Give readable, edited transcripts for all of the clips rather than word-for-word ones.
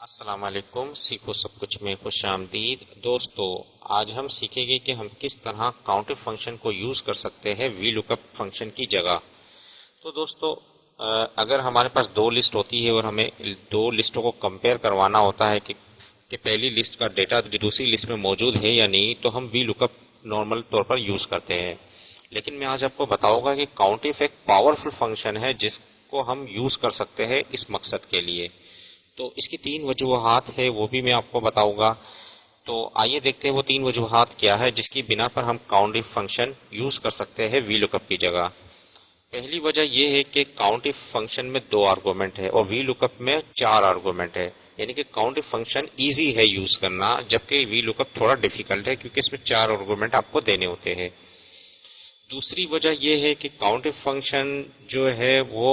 السلام علیکم، سیکھو سب کچھ میں خوش آمدید دوستو۔ آج ہم سیکھیں گے کہ ہم کس طرح کاؤنٹ فنکشن کو یوز کر سکتے ہیں وی لک اپ فنکشن کی جگہ۔ تو دوستو اگر ہمارے پاس دو لسٹ ہوتی ہے اور ہمیں دو لسٹوں کو کمپیئر کروانا ہوتا ہے کہ پہلی لسٹ کا ڈیٹا دوسری لسٹ میں موجود ہے یا نہیں، تو ہم وی لک اپ نارمل طور پر یوز کرتے ہیں۔ لیکن میں آج آپ کو بتاؤں گا کہ کاؤنٹ ایک پاورفل فنکشن ہے جس کو ہم یوز کر سکتے ہیں اس مقصد کے لیے۔ تو اس کی تین وجوہات ہے، وہ بھی میں آپ کو بتاؤں گا۔ تو آئیے دیکھتے ہیں وہ تین وجوہات کیا ہے جس کی بنا پر ہم کاؤنٹ ایف فنکشن یوز کر سکتے ہیں وی لک اپ کی جگہ۔ پہلی وجہ یہ ہے کہ کاؤنٹ ایف فنکشن میں 2 آرگومنٹ ہے اور وی لک اپ میں 4 آرگومنٹ ہے، یعنی کہ کاؤنٹ ایف فنکشن ایزی ہے یوز کرنا، جبکہ وی لک اپ تھوڑا ڈیفیکلٹ ہے کیونکہ اس میں 4 آرگومنٹ آپ کو دینے ہوتے ہیں۔ دوسری وجہ یہ ہے کہ کاؤنٹ ایف فنکشن جو ہے وہ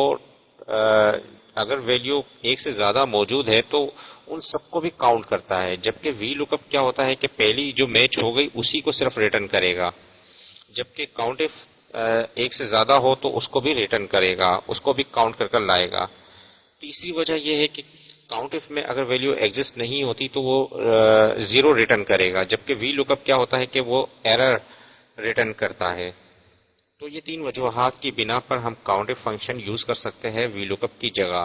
اگر ویلیو ایک سے زیادہ موجود ہے تو ان سب کو بھی کاؤنٹ کرتا ہے، جبکہ وی لک اپ کیا ہوتا ہے کہ پہلی جو میچ ہو گئی اسی کو صرف ریٹرن کرے گا، جبکہ کاؤنٹ ایف ایک سے زیادہ ہو تو اس کو بھی ریٹرن کرے گا، اس کو بھی کاؤنٹ کر لائے گا۔ تیسری وجہ یہ ہے کہ کاؤنٹ ایف میں اگر ویلیو ایگزسٹ نہیں ہوتی تو وہ 0 ریٹرن کرے گا، جبکہ وی لک اپ کیا ہوتا ہے کہ وہ ایرر ریٹرن کرتا ہے۔ تو یہ 3 وجوہات کی بنا پر ہم کاؤنٹ ایف فنکشن یوز کر سکتے ہیں وی لک اپ کی جگہ،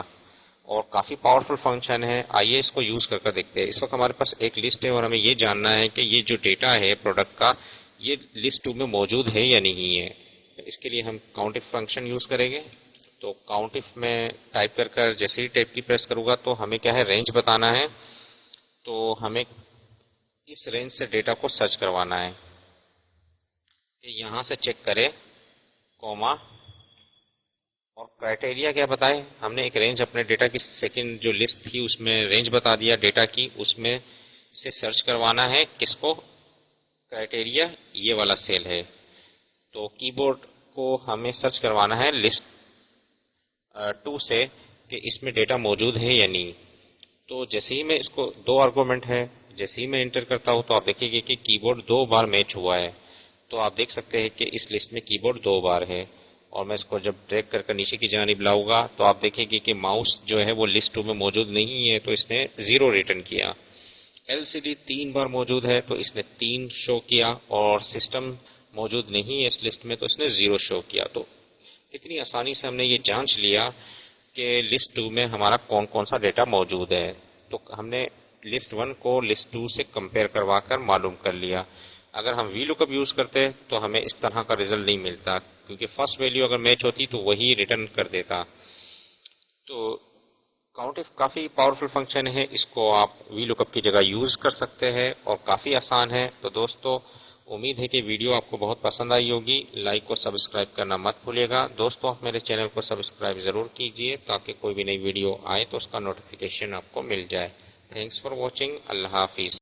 اور کافی پاورفل فنکشن ہے۔ آئیے اس کو یوز کر دیکھتے ہیں۔ اس وقت ہمارے پاس ایک لسٹ ہے اور ہمیں یہ جاننا ہے کہ یہ جو ڈیٹا ہے پروڈکٹ کا، یہ لسٹ 2 میں موجود ہے یا نہیں ہے۔ اس کے لیے ہم کاؤنٹ ایف فنکشن یوز کریں گے۔ تو کاؤنٹ ایف میں ٹائپ کر جیسے ہی ٹیپ کی پریس کروں گا تو ہمیں کیا ہے، رینج بتانا ہے۔ تو ہمیں اس رینج سے ڈیٹا کو سرچ کروانا ہے کہ یہاں سے چیک کرے کوما، اور کرائٹیریا کیا بتائے، ہم نے ایک رینج اپنے ڈیٹا کی سیکنڈ جو لسٹ تھی اس میں رینج بتا دیا ڈیٹا کی، اس میں سے سرچ کروانا ہے کس کو، کرائٹیریا یہ والا سیل ہے۔ تو کی بورڈ کو ہمیں سرچ کروانا ہے لسٹ 2 سے کہ اس میں ڈیٹا موجود ہے یا نہیں۔ تو جیسے ہی میں اس کو 2 آرگومنٹ ہے، جیسے ہی میں انٹر کرتا ہوں تو آپ دیکھیں گے کہ کی بورڈ 2 بار میچ ہوا ہے۔ تو آپ دیکھ سکتے ہیں کہ اس لسٹ میں کی بورڈ 2 بار ہے، اور میں اس کو جب ڈریگ کر نیچے کی جانب لاؤں گا تو آپ دیکھیں گے کہ ماؤس جو ہے وہ لسٹ 2 میں موجود نہیں ہے، تو اس نے 0 ریٹرن کیا۔ LCD 3 بار موجود ہے تو اس نے 3 شو کیا، اور سسٹم موجود نہیں ہے اس لسٹ میں تو اس نے 0 شو کیا۔ تو اتنی آسانی سے ہم نے یہ جانچ لیا کہ لسٹ 2 میں ہمارا کون کون سا ڈیٹا موجود ہے۔ تو ہم نے لسٹ 1 کو لسٹ 2 سے کمپیئر کروا کر معلوم کر لیا۔ اگر ہم وی لک اپ یوز کرتے تو ہمیں اس طرح کا ریزلٹ نہیں ملتا، کیونکہ فرسٹ ویلیو اگر میچ ہوتی تو وہی ریٹرن کر دیتا۔ تو کاؤنٹ ایف کافی پاورفل فنکشن ہے، اس کو آپ وی لک اپ کی جگہ یوز کر سکتے ہیں اور کافی آسان ہے۔ تو دوستو امید ہے کہ ویڈیو آپ کو بہت پسند آئی ہوگی۔ لائک اور سبسکرائب کرنا مت بھولیے گا۔ دوستو میرے چینل کو سبسکرائب ضرور کیجئے تاکہ کوئی بھی نئی ویڈیو آئے تو اس کا نوٹیفیکیشن آپ کو مل جائے۔ Thanks for watching. اللہ حافظ۔